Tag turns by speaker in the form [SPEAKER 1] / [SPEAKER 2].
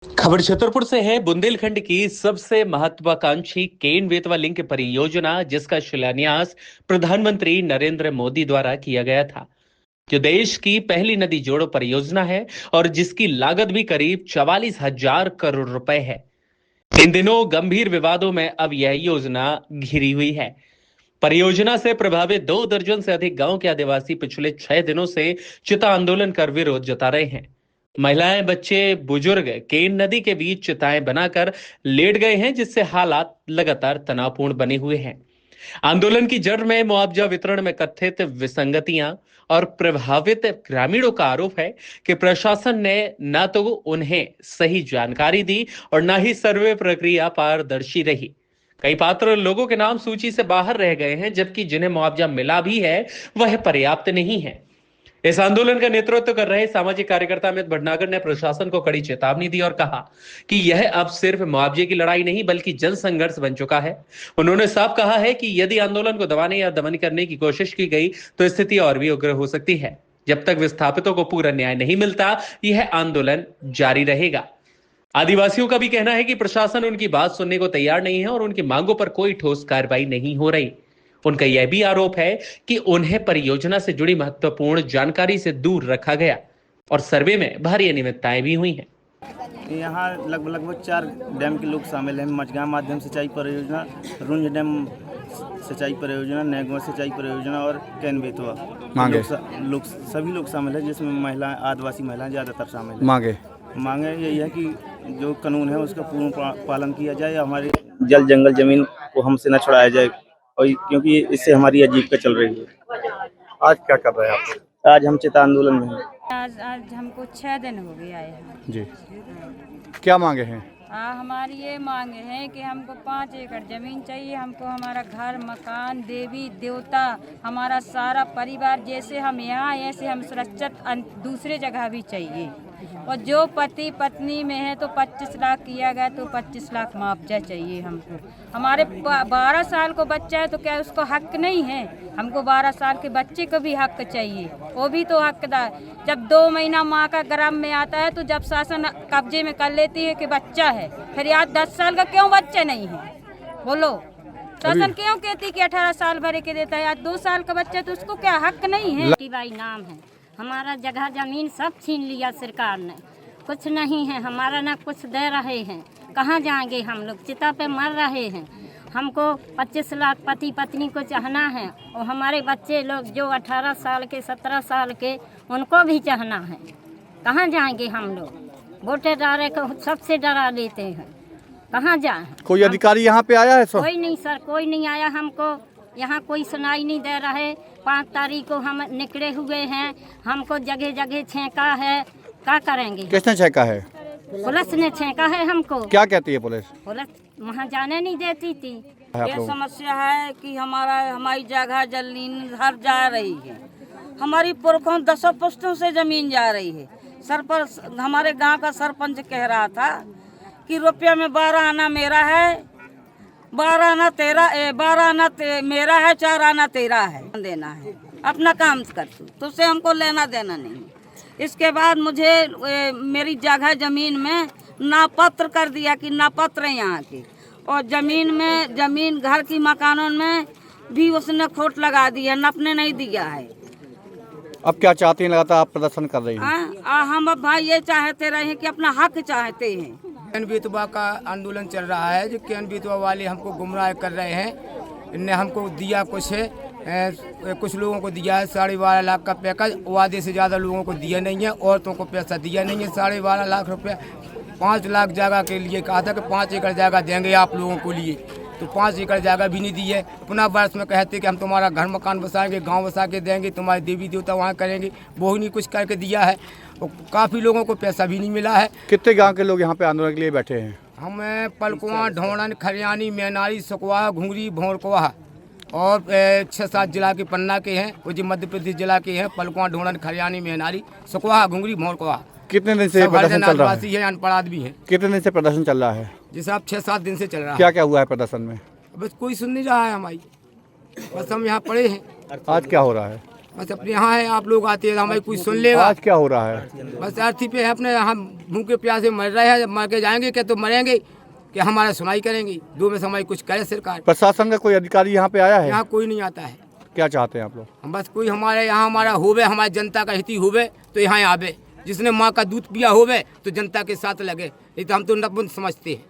[SPEAKER 1] खबर छतरपुर से है। बुंदेलखंड की सबसे महत्वाकांक्षी केन बेतवा लिंक परियोजना जिसका शिलान्यास प्रधानमंत्री नरेंद्र मोदी द्वारा किया गया था, जो देश की पहली नदी जोड़ो परियोजना है और जिसकी लागत भी करीब 44,000 करोड़ रुपए है। इन दिनों गंभीर विवादों में अब यह योजना घिरी हुई है। परियोजना से प्रभावित 2 दर्जन से अधिक गांव के आदिवासी पिछले 6 दिनों से चिता आंदोलन कर विरोध जता रहे हैं। महिलाएं, बच्चे, बुजुर्ग केन नदी के बीच चिताएं बनाकर लेट गए हैं, जिससे हालात लगातार तनावपूर्ण बने हुए हैं। आंदोलन की जड़ में मुआवजा वितरण में कथित विसंगतियां और प्रभावित ग्रामीणों का आरोप है कि प्रशासन ने न तो उन्हें सही जानकारी दी और न ही सर्वे प्रक्रिया पारदर्शी रही। कई पात्र लोगों के नाम सूची से बाहर रह गए हैं, जबकि जिन्हें मुआवजा मिला भी है वह पर्याप्त नहीं है। इस आंदोलन का नेतृत्व कर रहे सामाजिक कार्यकर्ता अमित भटनागर ने प्रशासन को कड़ी चेतावनी दी और कहा कि यह अब सिर्फ मुआवजे की लड़ाई नहीं बल्कि जन संघर्ष बन चुका है। उन्होंने साफ कहा है कि यदि आंदोलन को दबाने या दमन करने की कोशिश की गई तो स्थिति और भी उग्र हो सकती है। जब तक विस्थापितों को पूरा न्याय नहीं मिलता, यह आंदोलन जारी रहेगा। आदिवासियों का भी कहना है कि प्रशासन उनकी बात सुनने को तैयार नहीं है और उनकी मांगों पर कोई ठोस कार्रवाई नहीं हो रही। उनका यह भी आरोप है कि उन्हें परियोजना से जुड़ी महत्वपूर्ण जानकारी से दूर रखा गया और सर्वे में भारी अनियमितताएं भी हुई हैं।
[SPEAKER 2] यहाँ लगभग 4 डैम के लोग शामिल हैं। मझगांव माध्यम सिंचाई परियोजना, रुंज डैम सिंचाई परियोजना, नेगवा सिंचाई परियोजना और कैन बेतवा सभी लोग शामिल हैं, जिसमें महिलाएं, आदिवासी महिलाएं ज़्यादातर शामिल हैं। मांगे यही है कि जो कानून है उसका पूर्ण पालन किया जाए, हमारे जल जंगल जमीन को हमसे न छुड़ाया जाए, और क्योंकि इससे हमारी आजीविका चल रही है।
[SPEAKER 3] आज क्या कर रहे हैं आप?
[SPEAKER 2] आज हम चिता आंदोलन में हैं।
[SPEAKER 4] आज हमको 6 दिन हो गए आए हैं
[SPEAKER 3] जी। क्या मांगे हैं?
[SPEAKER 4] हमारी ये मांग है कि हमको 5 एकड़ ज़मीन चाहिए। हमको हमारा घर, मकान, देवी देवता, हमारा सारा परिवार, जैसे हम यहाँ ऐसे हम सुरक्षित दूसरे जगह भी चाहिए। और जो पति पत्नी में है तो 25 लाख किया गया तो 25 लाख मुआवजा चाहिए हमको। हमारे 12 साल को बच्चा है तो क्या उसको हक नहीं है? हमको 12 साल के बच्चे को भी हक चाहिए, वो भी तो हकदार। जब 2 महीना माँ का गर्भ में आता है तो जब शासन कब्जे में कर लेती है कि बच्चा है, फिर यार 10 साल का क्यों बच्चा नहीं है? बोलो, शासन क्यों कहती कि 18 साल भरे के देता है? यार 2 साल का बच्चा तो उसको क्या हक नहीं है?
[SPEAKER 5] भाई नाम है, हमारा जगह जमीन सब छीन लिया सरकार ने, कुछ नहीं है हमारा, ना कुछ दे रहे हैं। कहाँ जाएंगे हम लोग? चिता पे मर रहे हैं। हमको 25 लाख पति पत्नी को चाहना है और हमारे बच्चे लोग जो 18 साल के 17 साल के, उनको भी चाहना है। कहाँ जाएंगे हम लोग? वोटे डाले को सबसे डरा लेते हैं, कहाँ जाएं?
[SPEAKER 3] कोई अधिकारी यहाँ पे आया है?
[SPEAKER 5] कोई नहीं सर, कोई नहीं आया। हमको यहाँ कोई सुनाई नहीं दे रहा है। 5 तारीख को हम निकले हुए हैं, हमको जगह जगह छेका है। क्या करेंगे?
[SPEAKER 3] किसने छेका है?
[SPEAKER 5] पुलिस ने छेका है हमको।
[SPEAKER 3] क्या कहती है पुलिस?
[SPEAKER 5] पुलिस वहाँ जाने नहीं देती थी।
[SPEAKER 4] ये समस्या है कि हमारी जगह जमीन हर जा रही है। हमारी पुरखों 10 पुश्तों से जमीन जा रही है। हमारे गांव का सरपंच कह रहा था कि रुपया में 12 आना मेरा है, 12 आना तेरा, 12 आना मेरा है, 4 आना तेरा है, देना है। अपना काम कर तो उससे हमको लेना देना नहीं। इसके बाद मुझे मेरी जगह जमीन में नापत्र कर दिया कि नापत्र है यहाँ की, और जमीन घर की मकानों में भी उसने खोट लगा दी है, नपने नहीं दिया है।
[SPEAKER 3] अब क्या चाहते हैं? लगातार आप प्रदर्शन कर रही हैं।
[SPEAKER 4] हम अब भाई ये चाहते रहे हैं कि अपना हक चाहते हैं।
[SPEAKER 6] कैन बेतवा का आंदोलन चल रहा है, जो कैन बेतवा वाले हमको गुमराह कर रहे हैं। इनने हमको दिया कुछ लोगों को दिया है 12.5 लाख का पैकेज, वादे से ज़्यादा लोगों को दिया नहीं है। औरतों को पैसा दिया नहीं है 12.5 लाख रुपया। 5 लाख जगह के लिए कहा था कि 5 एकड़ जगह देंगे आप लोगों को लिए, तो 5 एकड़ जगह भी नहीं दी है। पुनः वर्ष में कहते कि हम तुम्हारा घर मकान बसाएंगे, गांव बसा के देंगे, तुम्हारे देवी देवता वहाँ करेंगे, वो ही नहीं कुछ करके दिया है। और काफ़ी लोगों को पैसा भी नहीं मिला है।
[SPEAKER 3] कितने गांव के लोग यहाँ पे आंदोलन के लिए बैठे हैं?
[SPEAKER 6] हमें पलकुआ, ढोड़न, खरियानी, मैनारी, सकुआ, घुंगरी, भोरकुआ और 6-7 जिला के पन्ना के हैं, वो जो मध्य प्रदेश जिला के हैं। पलकुआ, ढोड़न, खरियानी, मैनारी, सकुआ, घुंगरी, भोरकुआ।
[SPEAKER 3] कितने दिन से प्रदर्शन चल रहा है?
[SPEAKER 6] अनपढ़ आदमी है।
[SPEAKER 3] कितने दिन से प्रदर्शन चल रहा है?
[SPEAKER 6] जी साहब 6-7 दिन से चल रहा है।
[SPEAKER 3] क्या क्या हुआ है प्रदर्शन में?
[SPEAKER 6] बस कोई सुन नहीं रहा है हमारी, बस हम यहाँ पड़े हैं।
[SPEAKER 3] आज क्या हो रहा है?
[SPEAKER 6] बस अपने यहाँ है, आप लोग आते हैं हमारी कोई सुन लेगा।
[SPEAKER 3] आज क्या हो रहा है?
[SPEAKER 6] बस अर्थी पे है अपने, हम भूखे प्यासे मर रहे हैं, जब मर के जाएंगे क्या तो मरेंगे कि हमारा सुनाई करेंगी, दो में से हमारी कुछ करे सरकार।
[SPEAKER 3] प्रशासन का कोई अधिकारी यहाँ पे आया है?
[SPEAKER 6] यहाँ कोई नहीं आता है।
[SPEAKER 3] क्या चाहते हैं आप लोग?
[SPEAKER 6] हम बस कोई हमारे यहाँ हमारा होवे, हमारी जनता का हित होवे तो यहाँ आवे, जिसने माँ का दूध पिया होवे तो जनता के साथ लगे, नहीं तो हम तो नपुंसक समझते हैं।